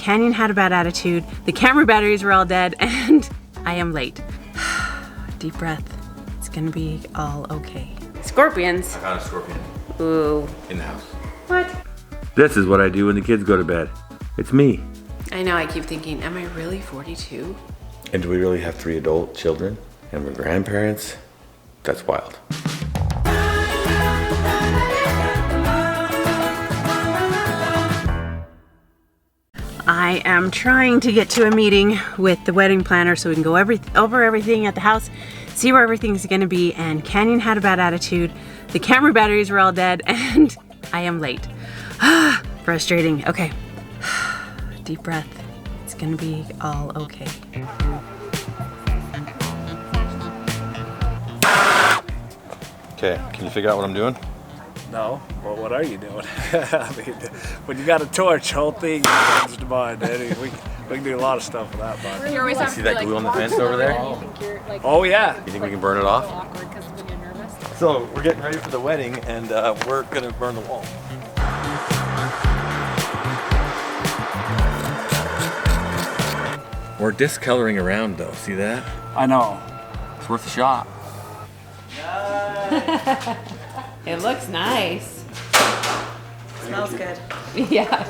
Canyon had a bad attitude, the camera batteries were all dead, and I am late. Deep breath. It's gonna be all okay. Scorpions. I found a scorpion. Ooh. In the house. What? This is what I do when the kids go to bed. It's me. I know, I keep thinking, am I really 42? And do we really have 3 adult children? And we're grandparents? That's wild. I am trying to get to a meeting with the wedding planner so we can go over everything at the house, see where everything's gonna be, and Canyon had a bad attitude, the camera batteries were all dead, and I am late. Frustrating. Okay. Deep breath. It's gonna be all okay. Okay, can you figure out what I'm doing? No, well, what are you doing? I mean, when you got a torch, whole thing comes to mind, Eddie. We can do a lot of stuff with that, bud. You always have See to that be, glue on the fence over there? You think you're, like, Oh yeah. You think we can burn it off? awkward because when you're nervous. So we're getting ready for the wedding, and we're gonna burn the wall. We're discoloring around though, see that? I know. It's worth a shot. It looks nice. Smells good. Yeah.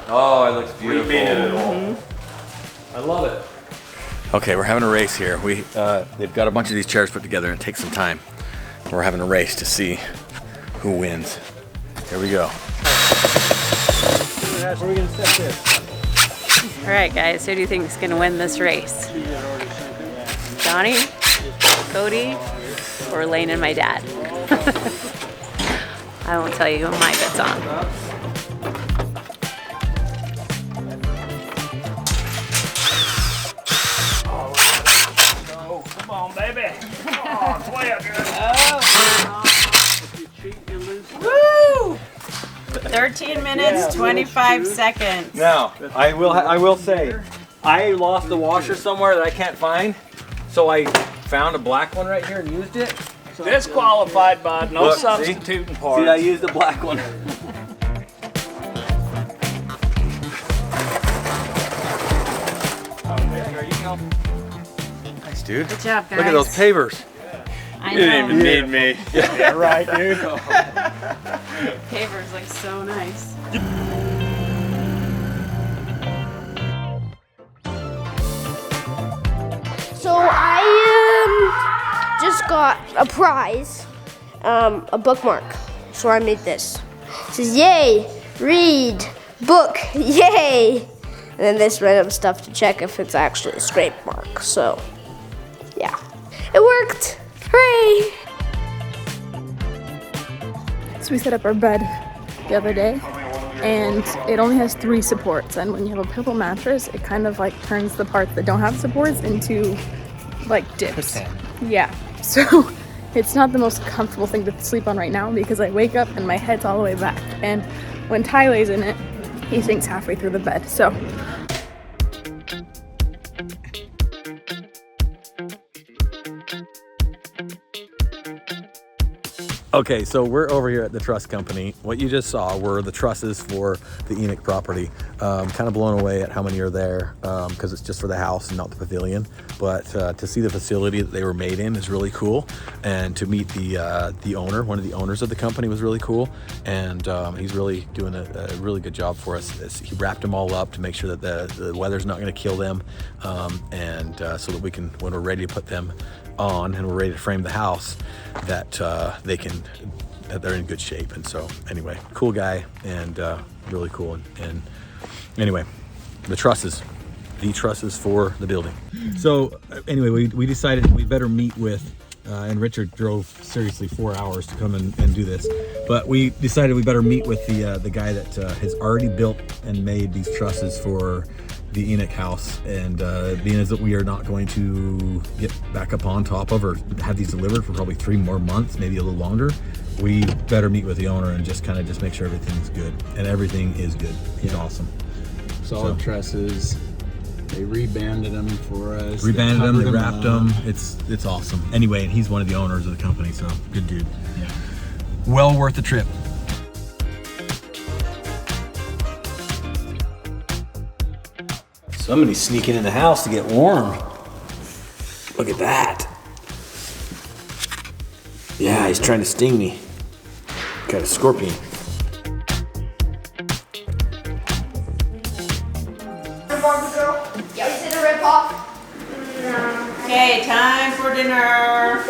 Oh, it looks beautiful. We painted it all. I love it. Okay, we're having a race here. They've got a bunch of these chairs put together and it takes some time. We're having a race to see who wins. Here we go. Where are we gonna set this? All right, guys, who do you think is gonna win this race? Johnny, Cody, or Lane and my dad? I won't tell you who my bet's on. Oh, come on, baby. Oh, it's way up here. Woo! 13 minutes, 25 seconds. Now, I will say, I lost the washer somewhere that I can't find, so I found a black one right here and used it. Disqualified, bud. No Look, substituting parts. See, I used the black one. Nice, dude. Good job, guys. Look at those pavers. I know. need me. Yeah, right, dude. Pavers look so nice. So I just got a prize, a bookmark. So I made this. It says, yay, read, book, yay. And then this random stuff to check if it's actually a scrape mark. So, yeah, it worked. Hooray! So we set up our bed the other day, and it only has 3 supports, and when you have a purple mattress, it kind of like turns the parts that don't have supports into like dips. Yeah, so it's not the most comfortable thing to sleep on right now because I wake up and my head's all the way back, and when Ty lays in it, he sinks halfway through the bed. So Okay, so we're over here at the truss company. What you just saw were the trusses for the Enoch property. Kind of blown away at how many are there because it's just for the house and not the pavilion. But to see the facility that they were made in is really cool. And to meet the owner, one of the owners of the company, was really cool. And he's really doing a really good job for us. He wrapped them all up to make sure that the weather's not going to kill them, and so that we can, when we're ready to put them on and we're ready to frame the house, that they're in good shape. And so anyway, cool guy and really cool. And anyway, the trusses for the building. So anyway, we decided we better meet with and Richard drove seriously 4 hours to come and do this, but we decided we better meet with the guy that has already built and made these trusses for the Enoch house. And being as that we are not going to get back up on top of or have these delivered for probably 3 more months, maybe a little longer, we better meet with the owner and just make sure everything's good. And everything is good. He's awesome. Solid trusses. They rebanded them for us. Rebanded them, they wrapped them. It's awesome. Anyway, and he's one of the owners of the company, so good dude. Yeah. Well worth the trip. Somebody's sneaking in the house to get warm. Look at that. Yeah, he's trying to sting me. Got a scorpion. Yeah, is it a rip-off? Okay, time for dinner.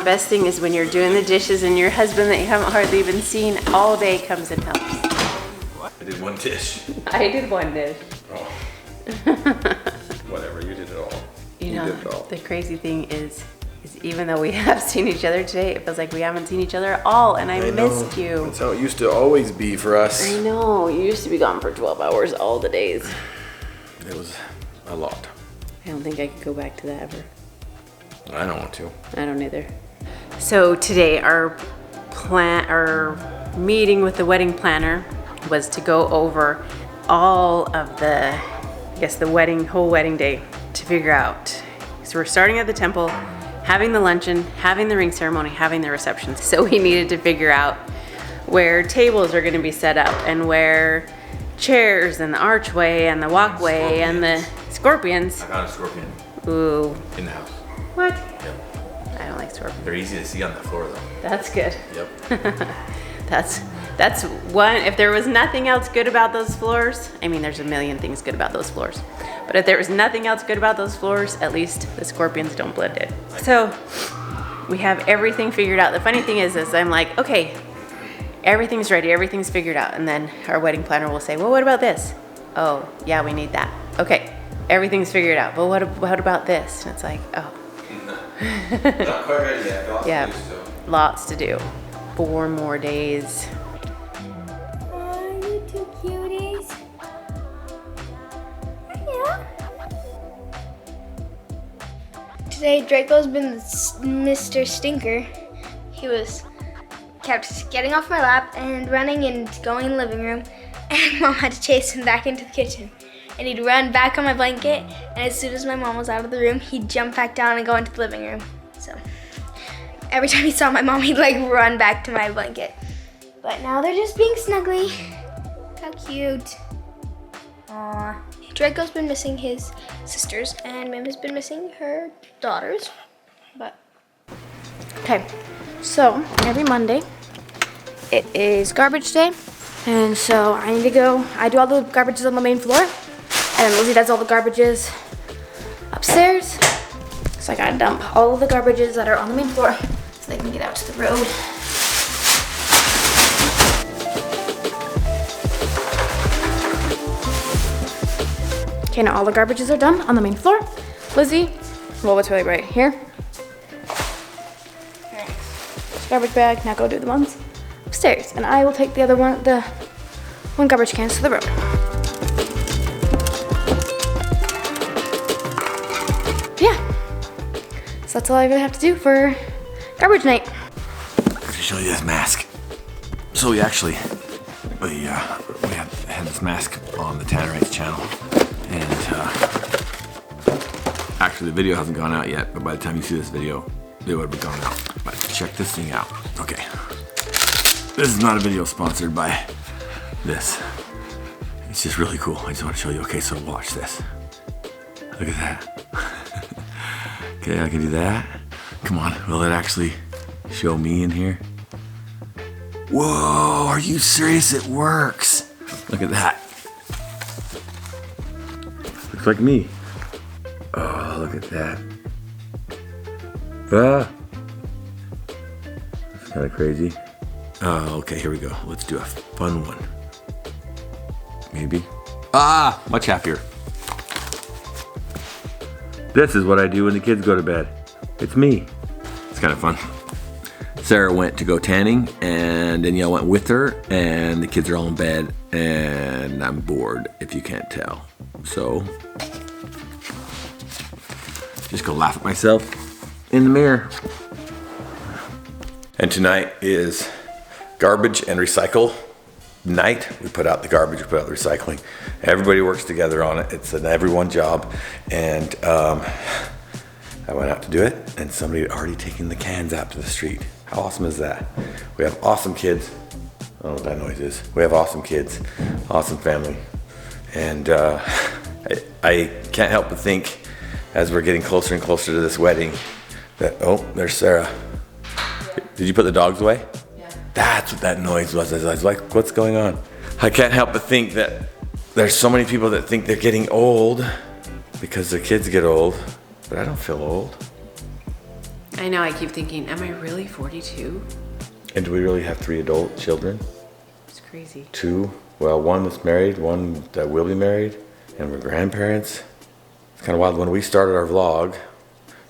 Best thing is when you're doing the dishes and your husband that you haven't hardly even seen all day comes and helps. I did one dish. I did one dish. Oh. Whatever, you did it all. You know, did it all. the crazy thing is even though we have seen each other today, it feels like we haven't seen each other at all, and I missed you. That's how it used to always be for us. I know, you used to be gone for 12 hours all the days. It was a lot. I don't think I could go back to that ever. I don't want to. I don't either. So today our meeting with the wedding planner was to go over all of the, I guess the whole wedding day to figure out. So we're starting at the temple, having the luncheon, having the ring ceremony, having the reception. So we needed to figure out where tables are gonna be set up and where chairs and the archway and the walkway and the scorpions. I got a scorpion. Ooh. In the house. What? Yep. I don't like scorpions. They're easy to see on the floor though. That's good. Yep. That's one, if there was nothing else good about those floors, I mean, there's a million things good about those floors, but if there was nothing else good about those floors, at least the scorpions don't blend in. So we have everything figured out. The funny thing is I'm like, okay, everything's ready, everything's figured out. And then our wedding planner will say, well, what about this? Oh, yeah, we need that. Okay, everything's figured out, but what about this? And it's like, oh. Not quite ready yet. Yeah, lots to do. 4 more days. Oh, you two cuties. Yeah. Today Draco's been Mr. Stinker. He kept getting off my lap and running and going in the living room, and Mom had to chase him back into the kitchen. And he'd run back on my blanket, and as soon as my mom was out of the room, he'd jump back down and go into the living room. So every time he saw my mom, he'd like run back to my blanket. But now they're just being snuggly. How cute. Aww. Draco's been missing his sisters, and Mim has been missing her daughters. But okay, so every Monday it is garbage day, and so I need to go. I do all the garbages on the main floor, and Lizzie does all the garbages upstairs. So I gotta dump all of the garbages that are on the main floor so they can get out to the road. Okay, now all the garbages are done on the main floor. Lizzie, well, what's really right here? Garbage bag, now go do the ones upstairs. And I will take the one garbage cans to the road. Yeah, so that's all I really have to do for garbage night. I'm gonna show you this mask. So we actually, we had this mask on the Tannerites channel, and actually the video hasn't gone out yet, but by the time you see this video, it would have gone out. But check this thing out. Okay, this is not a video sponsored by this. It's just really cool. I just want to show you. Okay, so watch this. Look at that. Okay, I can do that. Come on, will it actually show me in here? Whoa, are you serious? It works. Look at that. Looks like me. Oh, look at that. Ah. That's kind of crazy. Okay, here we go. Let's do a fun one. Maybe. Ah, much happier. This is what I do when the kids go to bed. It's me. It's kind of fun. Sarah went to go tanning, and Danielle went with her, and the kids are all in bed, and I'm bored, if you can't tell. So, just go laugh at myself in the mirror. And tonight is garbage and recycle night. We put out the garbage, we put out the recycling. Everybody works together on it. It's an everyone job. And I went out to do it, and somebody had already taken the cans out to the street. How awesome is that? We have awesome kids. I don't know what that noise is. We have awesome kids, awesome family. And I can't help but think, as we're getting closer and closer to this wedding, that, oh, there's Sarah. Did you put the dogs away? Yeah. That's what that noise was. I was like, what's going on? I can't help but think that there's so many people that think they're getting old because their kids get old, but I don't feel old. I know, I keep thinking, am I really 42? And do we really have 3 adult children? It's crazy. 2, well, 1 that's married, 1 that will be married, and we're grandparents. It's kind of wild. When we started our vlog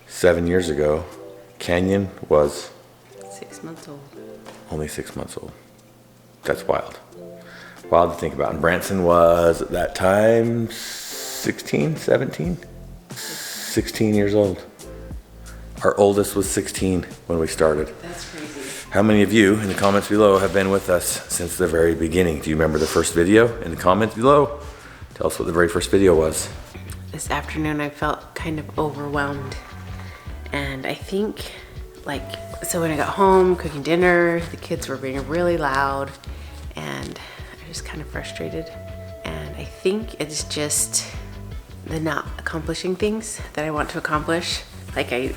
7 years ago, Canyon was 6 months old. Only 6 months old. That's wild. Wild to think about. And Branson was at that time 16, 17? 16 years old. Our oldest was 16 when we started. That's crazy. How many of you in the comments below have been with us since the very beginning? Do you remember the first video? In the comments below, tell us what the very first video was. This afternoon I felt kind of overwhelmed. And I think, like, so when I got home, cooking dinner, the kids were being really loud, and I was kind of frustrated. And I think it's just the not accomplishing things that I want to accomplish. Like, I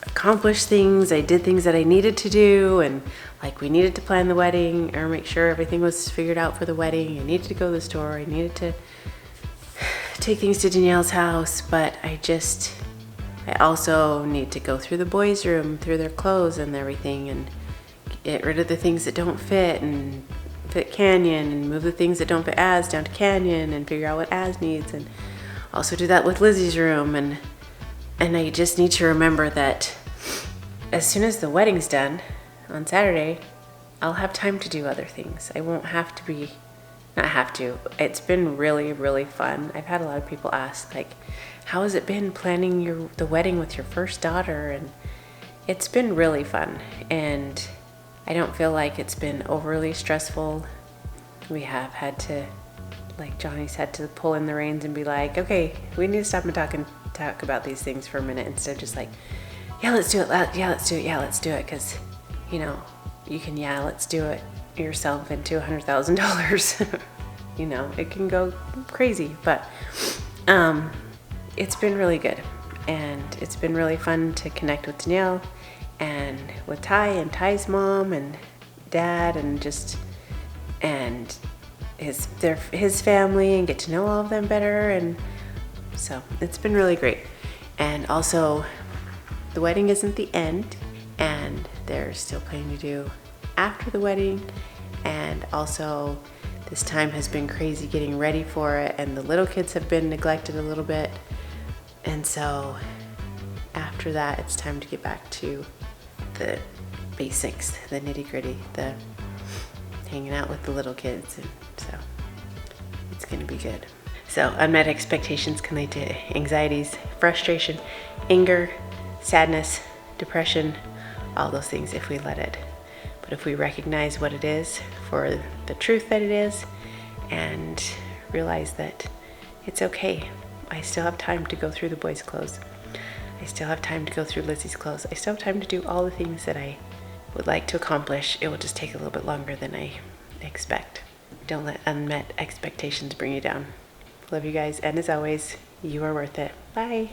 accomplished things, I did things that I needed to do, and like we needed to plan the wedding or make sure everything was figured out for the wedding. I needed to go to the store, I needed to take things to Danielle's house, but I also need to go through the boys' room, through their clothes and everything, and get rid of the things that don't fit and fit Canyon, and move the things that don't fit Az down to Canyon, and figure out what Az needs, and also do that with Lizzie's room. And I just need to remember that as soon as the wedding's done on Saturday, I'll have time to do other things. I won't have to be, not have to. It's been really, really fun. I've had a lot of people ask, like, how has it been planning the wedding with your first daughter? And it's been really fun. And I don't feel like it's been overly stressful. We have had to, like Johnny's had to pull in the reins and be like, okay, we need to stop and talk about these things for a minute, instead of just like, yeah, let's do it, yeah, let's do it, yeah, let's do it, because, you know, you can, yeah, let's do it yourself into $100,000. You know, it can go crazy, but it's been really good, and it's been really fun to connect with Danielle and with Ty and Ty's mom and dad, and just his family, and get to know all of them better. And so it's been really great. And also, the wedding isn't the end, and there's still plenty to do after the wedding. And also, this time has been crazy getting ready for it, and the little kids have been neglected a little bit. And so after that, it's time to get back to the basics, the nitty-gritty, the hanging out with the little kids. And so it's gonna be good. So unmet expectations can lead to anxieties, frustration, anger, sadness, depression, all those things if we let it. But if we recognize what it is for the truth that it is, and realize that it's okay. I still have time to go through the boys' clothes. I still have time to go through Lizzie's clothes. I still have time to do all the things that I would like to accomplish. It will just take a little bit longer than I expect. Don't let unmet expectations bring you down. Love you guys, and as always, you are worth it. Bye.